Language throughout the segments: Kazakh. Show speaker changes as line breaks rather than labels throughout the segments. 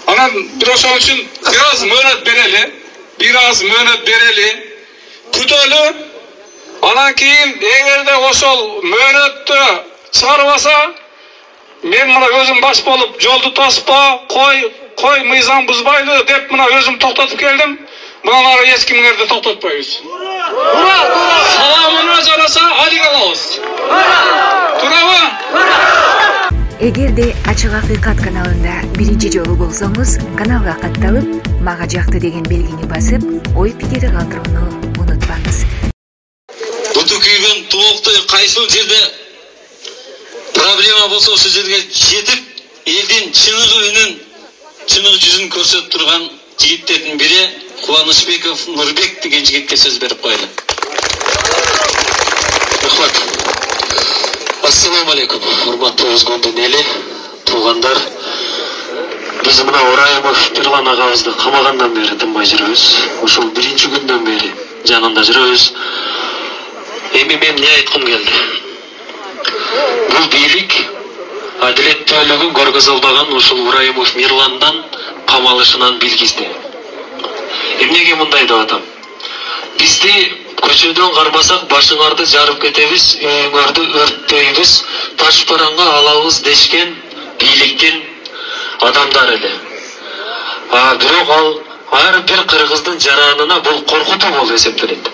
Анан бир ошол үчүн бир аз мөөнөт берели, күтөлү. Анан кийин эгерде ошол мөөнөттү чыгарбаса, мен мына өзүм баш болуп жолду тоспа, кой мыйзам бузбайлы деп мына өзүм токтотуп келдим. Мындан ары эч кимдерди токтотпойбуз. Саламына жараса алик алабыз. Туурабы?
Эгерде Ачык Акыйкат каналында биринчи жолу болсоңуз, каналга катталып, мага жакты деген белгини басып, ой пикири калтырууну унутпаңыз.
Буту күйгөн тооктой кайсыл жерде проблема болсо ошол жерге жетип, элдин чыныгы жүзүн көрсөтүп турган жигиттердин бири Кубанычбеков Нурбек деген жигитке сөз берип коелу. Рахмат. Ассаламу алейкум, урматтуу өзгөндүн эли, туугандар. Биз мына Орайымов Мирлан агабызды камагандан бери тынбай жүрөбүз. Ошол биринчи күндөн бери жанында жүрөбүз. Эми мен эмне айткым келди? Бул бийлик адилеттүүлүгүн көргөзөлбөгөн ушул Орайымов Мирландан камалышынан билгизди. Эмнеге мындай деп атам? Бизди көчөдөн кармасак башыңарды жарып кетебиз, үйүңөрдү өрттөйбүз, таш бараңга алабыз дешкен бийликтин адамдары эле. Бирок ал ар бир кыргыздын жаранына бул коркутуу болуп эсептелет.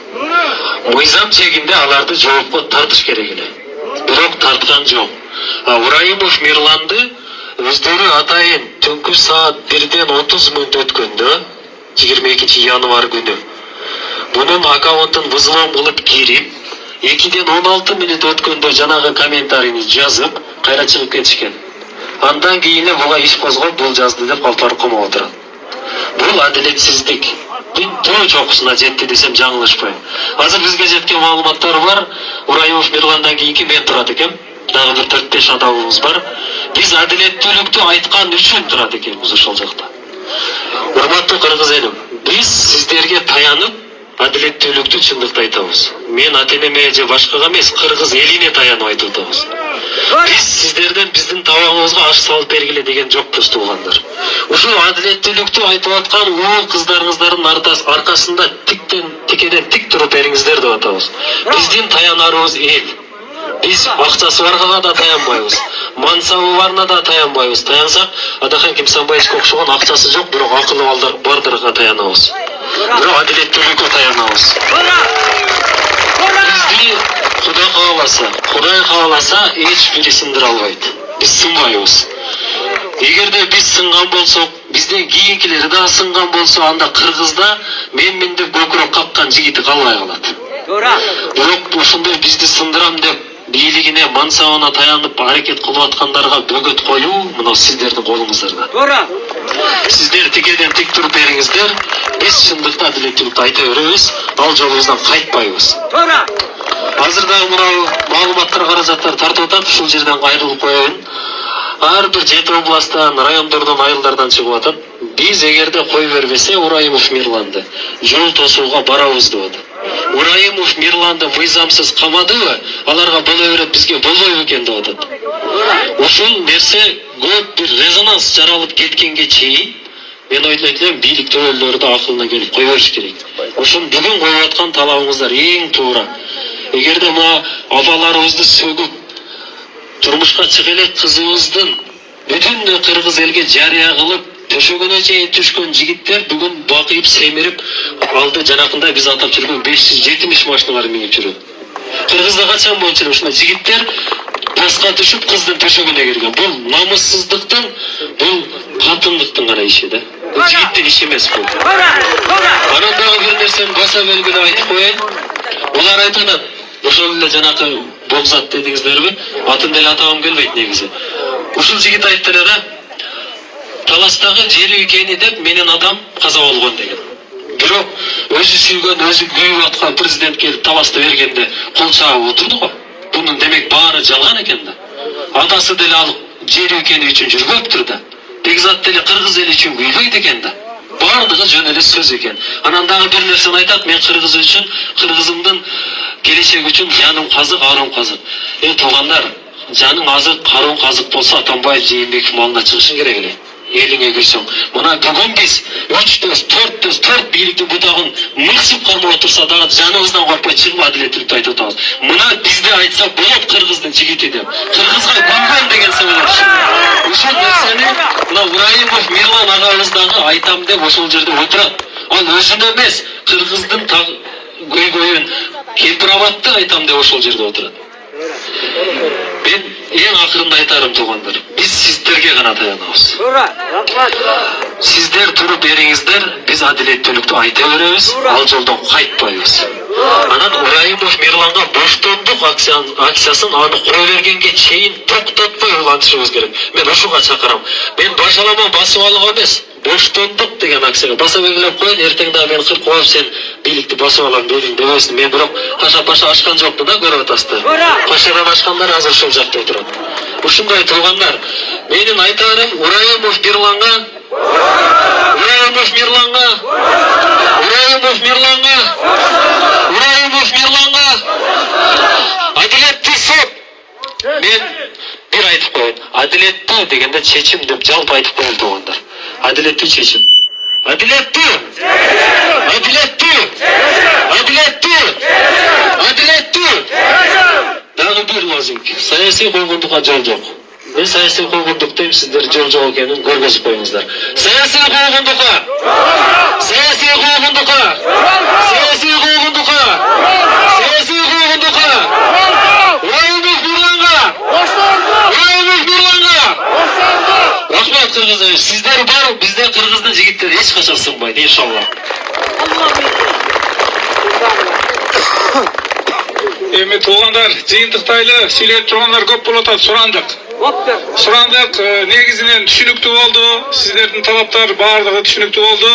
Мыйзам чегинде аларды жоопко тартыш керек эле. Бирок тарткан жок. Орайымов Мирланды өздөрү атайын түнкү саат 1-ден 30 мүнөт өткөндө 22 январь күнү bunun аккаунтын вызлом кылып кирип, 2-ден 16 мүнөт өткөндө жанагы комментарийни жазып, кайра чыгып кетишкен. Андан кийин буга иш козгоп, бул жазды деп калтырып комоп отурат. Бул адилетсиздик. Бул тоо чокусуна жетти десем жаңылышпайм. Азыр бизге жеткен маалыматтар бар. Орайымов Мирландан кийинки мен турат экен. Дагы бир 4-5 адамыбыз бар. Биз адилеттүүлүктү айткан үчүн турат экенбиз ошол жакта. Урматтуу кыргыз элим, биз сиздерге таянып адилеттүүлүктү чындыкты айтабыз. Мен ата-энеме же башкага эмес, кыргыз элине таянып айтып атабыз. Биз сиздерден биздин табагыбызга аш салып бергиле деген жокпуз, туугандар. Ушул адилеттүүлүктү айтып аткан уул кыздарыңыздардын аркасында тикеден тик туруп бериңиздер деп атабыз. Биздин таянарыбыз эл. Биз акчасы барга да таянбайбыз. Мансабы барына да таянбайбыз. Таянсак, Адахан Кимсанбаевичке окшогон акчасы жок, бирок акылы бардырга таянабыз. Бирок адилеттүүлүккө таянабыз. Бизди Кудай кааласа, эч бири сындыра албайт. Биз сынбайбыз. Эгерде биз сынган болсок, бизден кийинкилери да сынган болсо, анда кыргызда менмин деп көкүрөк каккан жигити калбай калат. Бирок ушундай бизди сындырам деп бийлигине, мансабына таянып аракет кылып аткандарга бөгөт коюу мына сиздердин колуңуздарда. Сиздер тикеден тик туруп бериңиздер. Биз чындыкта адилеттүүлүктү айта беребиз, ал жолубуздан кайтпайбыз. Азыр дагы мына маалыматтар каражаттар тартып атат, ушул жерден кайрылып коеюн. Ар бир 7 областтан, райондордон, айылдардан чыгып атат. Биз эгерде кой бербесе Орайымов Мирланды жол тосууга барабыз деп атат. Орайымов Мирланды мыйзамсыз камадыбы, аларга боло берет, бизге болбойбу экен деп атат. Ушул нерсе көп бир резонанс жаралып кеткенге чейин мен ойлойт элем бийлик төбөлдөрү да акылына келип кой бериш керек. Ошон бүгүн коюп аткан талабыңыздар эң туура. Эгерде мына апаларыбызды сөгүп турмушка чыга элек кызыбыздын бүтүн кыргыз элге жарыя кылып төшөгөнө чейин түшкөн жигиттер бүгүн бакыйып семирип алды жанакында биз атап жүргөн 570 машиналар минип жүрөт. Кыргызда качан боюнча ушундай жигиттер таска түшүп кыздын төшөгүнө кирген. Бул намыссыздыктын, бул катындыктын гана иши да. Бул жигиттин иши эмес бул. Анан дагы бир нерсени баса белгилеп айтып коеюн. Улар айтат, ошол эле жанакы Бокзат дедиңиздерби? Атын деле атагым келбейт негизи. Ушул жигит айтты эле да, таластагы жери экени деп менин атам каза болгон деген. Бирок өзү сүйгөн, өзү күйүп аткан президент келип таласты бергенде кол чабып отурду го. Бунун демек баары жалган экен да. Атасы деле ал жери экени үчүн жүрбөптүр да. Бекзат деле кыргыз эли үчүн күйбөйт экен да. Бардыгы жөн эле сөз экен. Анан дагы бир нерсени айтат, мен кыргыз үчүн, кыргызымдын келечеги үчүн жаным казык, арым казык. Туугандар, жаның азык, карың казык болсо Атамбаев Жээнбеков малына чыгышың керек эле. элиңе кирсең. Мына бүгүн биз 3 дөз, 4 бийликтин бутагын мыксып кармап отурса дагы жаныбыздан коркпой чыгып адилеттүүлүктү айтып атабыз. Мына бизде айтса болот кыргыздын жигити деп. Кыргызга күнгөн деген себеп. Ушул нерсени мына Урайымов Мирлан агабыз дагы айтам деп ошол жерде отурат. Ал өзүн эмес, кыргыздын көйгөйүн кемпирабадты айтам деп ошол жерде отурат. Мен эң акырында айтарым туугандар, биз сиздерге гана таянабыз. Сиздер туруп бериңиздер, биз адилеттүүлүктү айта беребиз, ал жолдон кайтпайбыз. Анан Урайымов Мирланга боштондук акциясын аны кое бергенге чейин токтотпой улантышыбыз керек. Мен ушуга чакырам. Мен башаламан басып алууга эмес, боштондук деген акцияга баса белгилеп коюн, эртең дагы мен кыркып сен бийликти басып алам дедиң дебесин. Мен бирок каша-паша ашкан жокмун да, көрүп атасыздар. Кошадан ашкандар азыр ушул жакта отурат. Ушундай туугандар, менин айтарым Урайымов Мирланга адилеттүү сот. Мен бир айтып коеюн. Адилеттүү дегенде чечим деп жалпы айтып коеюн туугандар. Адилеттүү чечим. Адилеттүү. Дагы бир лозунг. Саясий койгондукка жол жок. Мен саясий койгондук дейм, сиздер жол жок экенин көргөзүп коюңуздар. Саясий койгондукка. Рахмат кыргыздар. Сиздер бар, бизде кыргыздын жигиттери эч качан сынбайт, иншалла.
Эми туугандар, жыйынтыктайлы сүйлөп тургандар көп болуп атат, сурандык. Негизинен түшүнүктүү болду. Сиздердин талаптар баардыгы түшүнүктүү болду.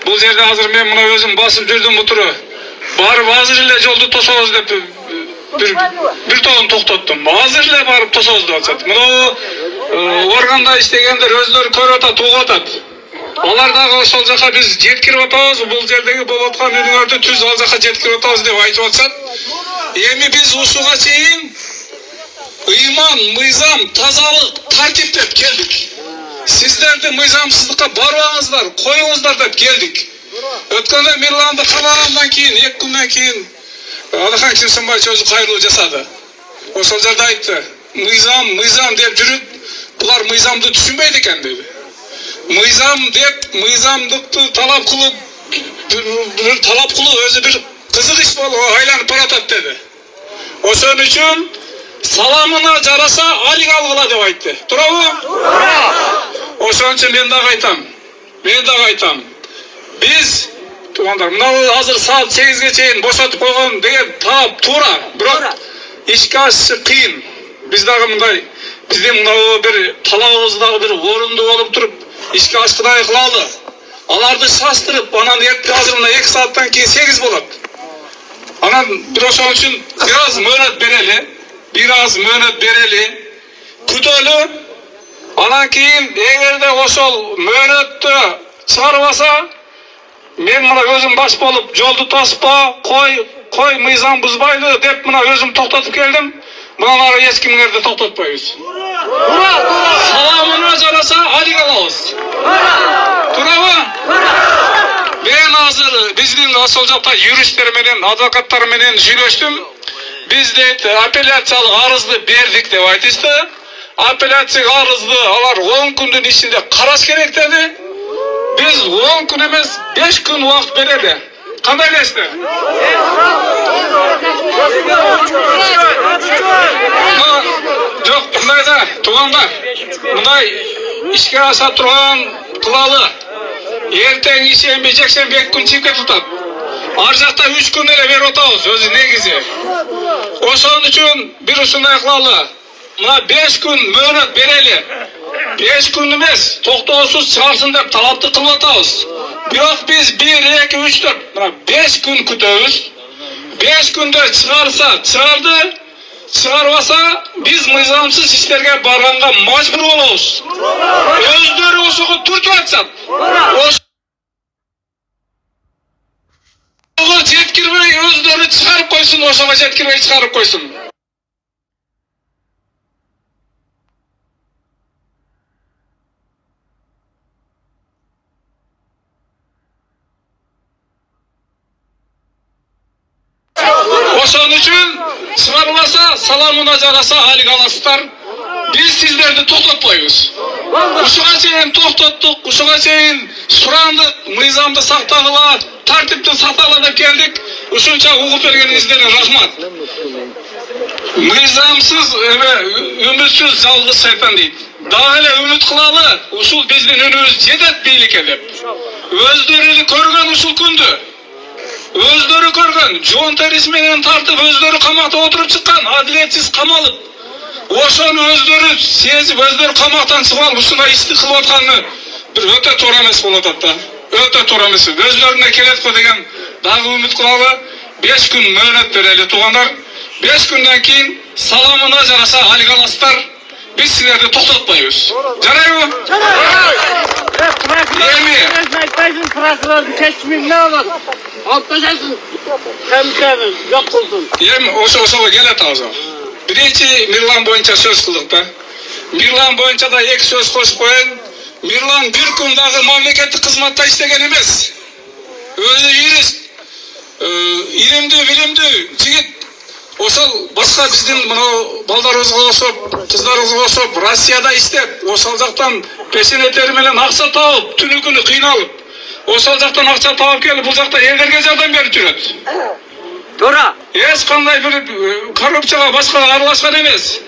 Бул жерде азыр мен мына өзүм басып жүрдүм бутуру. Барып азыр эле жолду тособуз деп бир тобун токтоттум. Азыр эле барып тособуз деп атышат. Мына органда иштегендер өздөрү көрүп атат, угуп атат. Алар дагы ошол жака биз жеткирип атабыз, бул жердеги болуп аткан үнүңөрдү түз ал жака жеткирип атабыз деп айтып атышат. Эми биз ушуга чейин ыйман, мыйзам, тазалык, тартип деп келдик. Сиздерди мыйзамсыздыкка барбаңыздар, коюңуздар деп келдик. Өткөндө Мирланды камагандан кийин, 2 күндөн кийин Алахан Кимсенбаевич өзү кайрылуу жасады. Ошол жерде айтты, мыйзам деп жүрүп, булар мыйзамды түшүнбөйт экен деди. Мыйзам деп, мыйзамдыкты талап кылып өзү бир кызык иш болуп айланып баратат деди. Ошон үчүн саламына жараса алик алгыла деп айтты. Туурабы? Ошон үчүн мен дагы айтам. Биз туугандар, мына азыр саат 8ге чейин бошотуп койгон деген талап туура, бирок ишке ашышы кыйын. Биз дагы мындай, биздин мына бир талабыбыз дагы бир орундуу болуп туруп, ишке ашкыдай кылалы. Аларды шаштырып, анан азыр мына 2 сааттан кийин 8 болот. Анан бир ошон үчүн бир аз мөөнөт берели, күтөлү. Анан кийин эгерде ошол мөөнөттү чыгарбаса, мен мына өзүм баш болуп жолду тоспа, кой мыйзам бузбайлы деп мына өзүм токтотуп келдим. Мындан ары эч кимдерди токтотпойбуз. Саламына жараса алик алабыз. Туурабы? Мен азыр биздин ошол жакта юристтер менен, адвокаттар менен сүйлөштүм. Биз дейт апелляциялык арызды бердик деп айтышты. Апелляциялык арызды алар 10 күндүн ичинде караш керек деди. Biz 10 gün emez 5 gün vakt vereli. Kандай дейсиздер? Жоқ, мындай да, туугандар. Мындай ишке аша турган кылалы. Эртең ишемби, жексенби 2 күн чийип кетип атат. Ар жакта 3 күн эле берип атабыз, өзү негизи. Ошон үчүн бир ушундай кылалы. Мына 5 күн мөөнөт берели. 5 күн эмес, токтоосуз чыгарсын деп талапты кылып атабыз. Бирок биз 1, 2, 3, 4, мына 5 күн күтөбүз. 5 күндө чыгарса, чыгарды. Чыгарбаса, биз мыйзамсыз иштерге барганга мажбур болобуз. Өздөрү ошого түртүп атышат. Ошого жеткирбей өздөрү чыгарып койсун, ошого жеткирбей чыгарып койсун. salamına jarasa halik alasızlar. Biz sizlerdi toxtatpayız. Uşuğa çeyin toxtattık, uşuğa çeyin surandık, mizamda saktağıla, tartipte saktağıla da geldik. Uşunça uğup bergenizlere rahmat. Mizamsız ve ümitsiz жалғыз şeytan deydi. Daha hele ümit kılalı, usul bizden önümüz cedet beylik edip. Özlerini körgen usul kündü. Özleri körgen, John Terrismenen tartıp özleri kamakta oturup çıkan, adaletsiz kamalıp. Oşonu özleri sezip, özleri kamaktan çıkmalı, usuna isti kılıp atkanını bir öte torames bolatat da. Öte torames. Özlerine keletko degen daha ümit kılalı 5 gün möhnet bereli tuğanlar. 5 günden keyin salamına jarasa halik alasızlar. Biz sizlerdi toxtatpayız. Jarayı mı? Yemi. Yemi, oşoğa gelet ağzı. Birinci Mirlan boyunca söz kıldık da. Mirlan boyunca da ek söz koşup koyun. Mirlan bir kundağı mamleketli kızmatta işlegen emez. Özü yürüst, ilimdi, bilimdi, jigit. Osal başka bizden baldarımızga oşup, kızlarımızga oşup, Rossiyada istep, osal jaktan peşenetleri menen akça taup, tünü günü kıynalıp, osal jaktan akça taup kelip, bu jakta ellerge jardam berip жүрөt.
Doğru.
Hiç kanday bir korrupsiyaga başka aralashkan emez.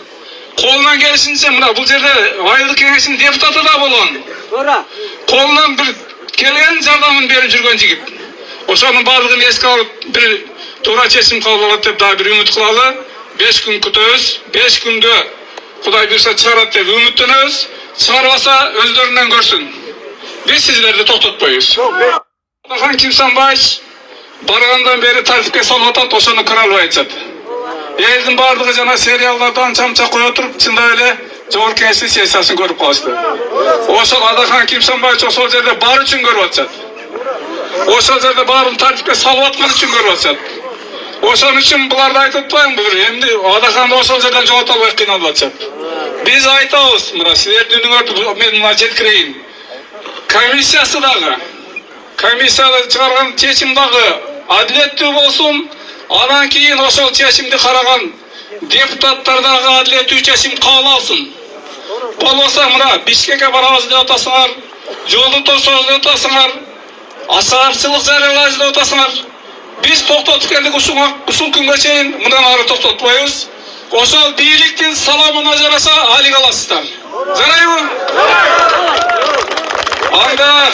Kolundan gelişince mına bu jerde aylık kengешinin deputatı da bolon.
Doğru.
Kolundan bir kelgen jardamын berip жүрgөн jigit. Oşonun barlığını eske alıp bir to'g'ri chechim qabul bo'ladi deb daha bir umid qiladi. 5 kun kutamiz. 5 kunda Xudoy bersa chiqaradi deb umidlanamiz. Chiqarmasa o'zlaridan ko'rsin. Biz sizlarni to'xtatmaymiz. Adaxon Kimsanboyevich bargandan beri tartibga solib atadi, o'shani kira olmay aytadi. Elning bardigi jana seriallardan chamcha qo'yib turib, chinda ele Jo'g'ri Kengeslik sessiyasini ko'rib qolishdi. O'sha Adaxon Kimsanboyevich o'sha yerda bar uchun ko'rib atadi. O'sha yerda barini tartibga solib atgan uchun ko'rib atadi. Oşan için bularda aytıplayın bir. Hem de Adaxonda oşan yerden cevap almay kıynalıp atacak. Biz aytabız. Mına sizler dünün örtüp men mına жеткирейин. Komissiyası dağı. Komissiyada çıkargan çeçim dağı adalettүү bolsun. Adan keyin oşol çeçimdi karagan deputattар dağı adalettүү çeçim kabul alsın. Bolbosa mına Bişkek'e barabыз деп атасыңар, жолду тособуз деп атасыңар, асарчылык жарыялайбыз деп атасыңар. Biz toxtatıp geldik usul günge çeyin, bundan arı toxtatmayız. Oşal birliktin salamına jarasa halik alasızlar. Jarayı mı? Anda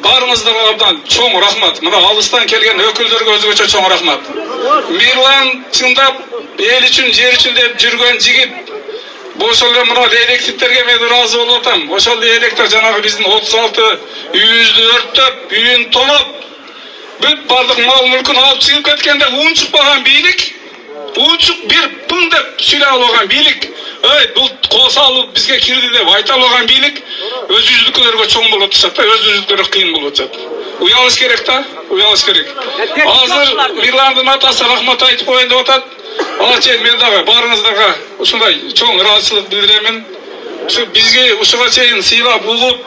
barımızdan çoğun rahmat. Mına alıstan kelgen öküldörgө özgöçө çoğun rahmat. Mirlan çındap el üçün, jer üçün dep жүрgөн jigit. Bu oşalda mına elektriklerge men razı bolup atam. Oşal elektrik janagı bizdin 36 үйүздү өрттөp, үйүн тонап, büt bardık mal mülkünü alıp çıkıp ketkende uçuk bakan beylik, uçuk bir pın dep süle alıgan beylik, bu kosa alıp bizge kirdi dep ayta alıgan beylik, öz yüzlüklerine çoğun bulup atacak da, öz yüzlüklerine kıyın bulup atacak. Uyanış gerek da, uyanış gerek. Hazır Mirland'ın atası rahmat aytıp koyun dep atat, alaçayın men dağı barınızdaga uşunday çoğun razıçılık bildiremin. Şu bizge uşuğa çeyin sıylap ulup,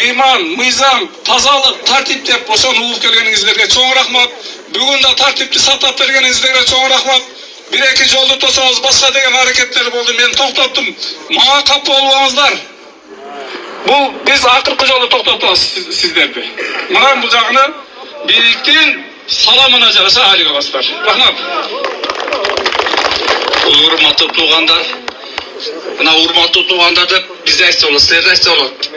iman, mizam, tazalık, tartip dep oşonu ulup kelgeningizlerge çoğun rahmat. Bugün de tartipti sattap bergeningizlerge çoğun rahmat. Bir iki joldu tosabız başka degen hareketler boldu. Men toxtattım. Mağa kapı olmаңыздар. Bu biz akırkı joldu toxtatабыз sizlerdi. Mana bu jagını birliktin salamına jarasa halik alasыздар. Rahmat.
Урматтуу туугандар, мына урматтуу туугандар деп биз айтса болот, силер айтса болот.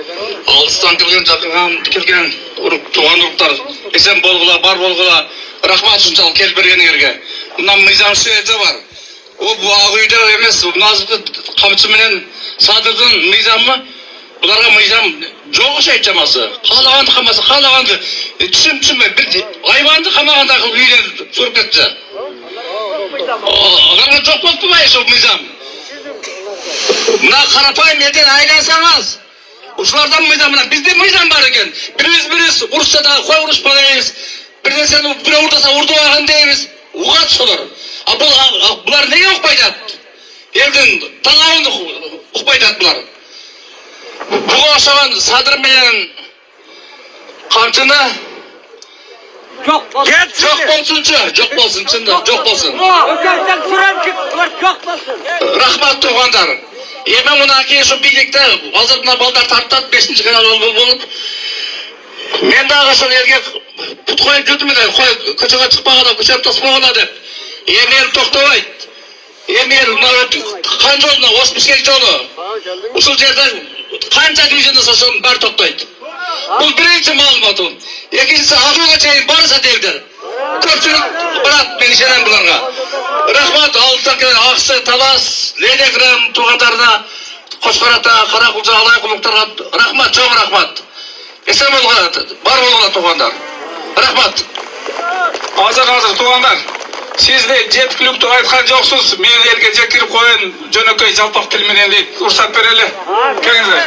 Алыстан келген туған уруктар, эсен болгула, бар болгула, рахмат ушунчалык келип бергениңерге. Мына мыйзам сөзү бар. О бу ак үйдө эмес, назыркы камчы менен Садырдын мыйзамы, буларга мыйзам жок окшойт чамасы. Каалаганды камаса, каалаганды түшүнбөй бир айбанды камагандай кылып үйдөн туруп кетти. Аларга жок болуп турбайбы ошол мыйзам? Мына карапайым элден айлансаңыз, ушулардан мыйзам, мына бизде мыйзам бар экен. Бириз урушса да кой урушпа дейбиз. Бир нерсени бирөө урдаса урдубаган дейбиз. Угат ошолор. А булар неге укпай атат? Элдин талабын укпай атат булар. Буга окшогон Садыр менен Камчыны
Жоқ болсын.
Жоқ болсынчы, жоқ болсын, чында, жоқ болсын.
Өкөлден сұрамчы, жоқ болсын.
Рахмат туғандар. Емен мұна кейін şu билікті, азыр мына балдар тарттат, 5-ші канал болып. Мен дағы шын елге пұт қойып жүрдім еді, көшеге шықпағада, көшеге тоспағада деп. Емен тоқтабайды. Емен қан жолына, Оспішкек жолы. Ұшыл жерде қанша движение сосын бар тоқтайды. Бұл бірінші малыматым. Екіншісі ақылға чейін барыса девдер. Көпшілік барады мен ішенен бұларға. Рахмат, ауылдықтар келен Ақсы, Талас, Ленеграм туғандарына, Қошқарата, Қарақұлжа, Алайқұлықтарға рахмат, çok рахмат. Esen болға, бар болға туғандар. Рахмат.
Азыр туғандар. Siz de жеткілікті айтқан жоқсыз. Мен елге жеткіріп қойын жөнөкөй жалпақ тілменен дейді. Ұрсат берелі. Кеңіздер.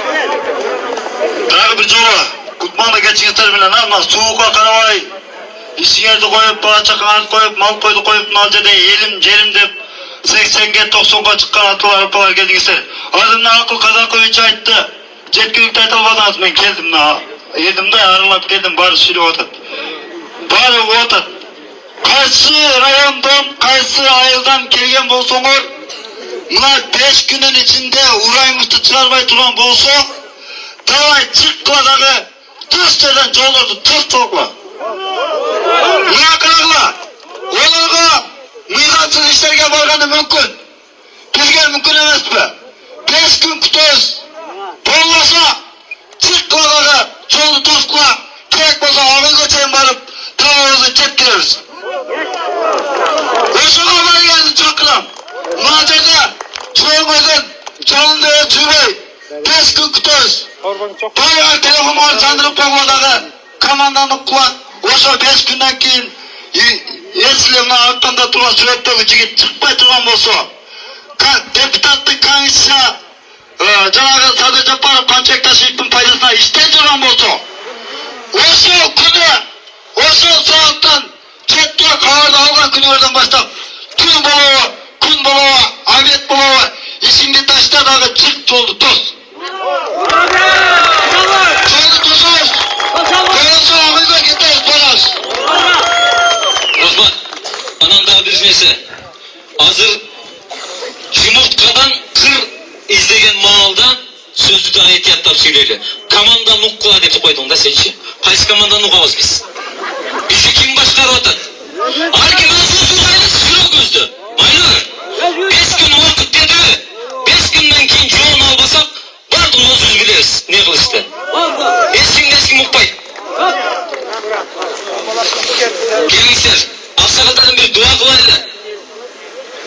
Дағы бір жоға. Құтманға кетчіңіздер білен, суыққа қарабай. İşinizde koyup, bağçakağını koyup, mal koydu koyup, nalcada elim, jerim dep 80'ge 90'ga çıkan atılar apalar geldingizler. Ardından akıl kazan koyunca aytты. Жеткілікті айта албадыңыз, мен келдім, елдім да аралап келдім, бары сүйлеп отат. Бары отат. Qaysı rayondan, qaysı ayıldan kelgen bolsoңор, mına 5 günün içinde urayımızды çıkarmay turan bolsa, davay çıkkıla dağı tüslerden jollardı, tüs tokla. Mına karagla, olarga mıygatsız işlerge bargаны mümkün. Bizge mümkün emes be. 5 gün kutoyuz. Bollasa, çıkkıla dağı joldu toskula, kerek bolsa ağın göçeyin barıp, tavağızı çepkireriz. Oşuğa var geldi çakıram. Macada çoğumuzun canlı ölçübey. 5 gün kutoyuz. Bayağı telefon var sandırıp koymadığı komandanlık kuvat. Oşu 5 günden keyin eslemine hakkında turan süretteki jigit çıkpay turgan bolsa, deputatlık kangisiya janağı Sadır Japarov Kançek Taşıyık'ın paydasına işten turgan bolsa, oşu günü, oşu saattan Çetke kavarda algan günlerden başlap tün bolova, kun bolova, amet bolova, işinge taşta dağı çık joldu toz. Joldu tozuz. Görünse ağıyla gideriz bolas.
Rahmat, ananda bir nesi. Hazır Cumhurtkadan kır izlegen mağalda sözlü de ayetiyattap söyleyeli. Kamandan nukkula dep koydun da sençi. Qaysı kamandan nukkabız biz? Bizi kim başkarıp atat? Arkim asıl aylık sürü gözdü. Maylar, 5 gün vakit dedi. 5 günden keyin joğun albasak, bardın özümüz bileriz. Ne kılıştı? Eskim ukpaydı. Gelingizler, Aksakallardan bir dua kılayla.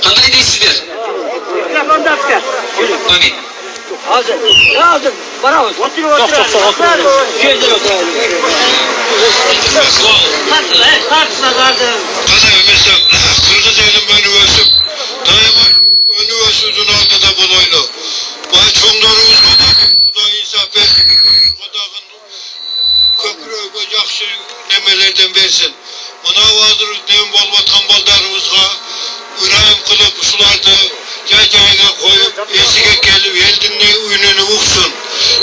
Kanday deysizler? Amin.
Hazır, baravuz. Otur.
Bana ömürsem, kırgız elim önü ösüp, daima önü ösüdün altıda bulaylı. Vay çoğunlarımız Kuda insaf versin, Kuda'nın köprü yakşı nemelerden versin. Buna vazır nem bolvatkan baldarımızga, ürayım kılıp usulardı, jay-jayga koyup, esige kelip, eldinni ününü uksun.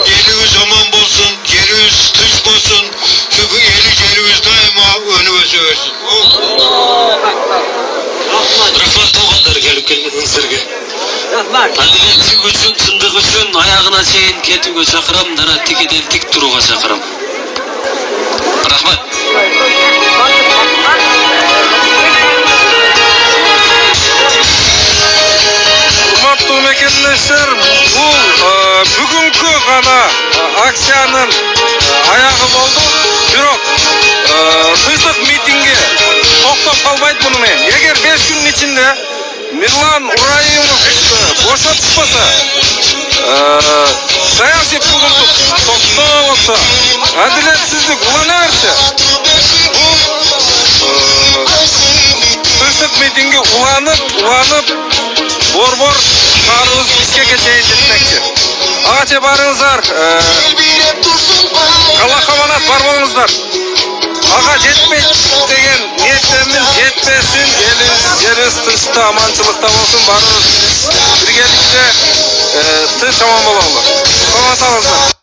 Elimiz aman bolsun, yerimiz tınç bolsun, çünkü eli yerimiz daima önü ösüversin.
Rahmat oğanlar gelip kelgenizlerge. Adiletçik üçün, çındık üçün, ayağına çeyin ketüge çakıram, dara tikeden tik turuga çakıram. Rahmat.
Урматтуу мекендештер, бул бүгүнкү гана акциянын аягы болду. Бирок тынчтык митингге токтоп калбайт муну менен. Эгер 5 күнүн ичинде Мирлан Ураимовду бошотушпаса, саясий бугулдук токтолсо, адилетсиздик улана берсе, тынчтык митингге уланып, борбор шаарыбыз Бишкекке чейин жетмекчи. Ага барыңыздар, калакаманат бар болуңуздар. Ага жетпейт деген ниеттерimiz жетпесин, элибиз тынчта, аманчылыкта болсун, баарыбыз биргеликте тынч аман бололу. Саламат болуңуздар.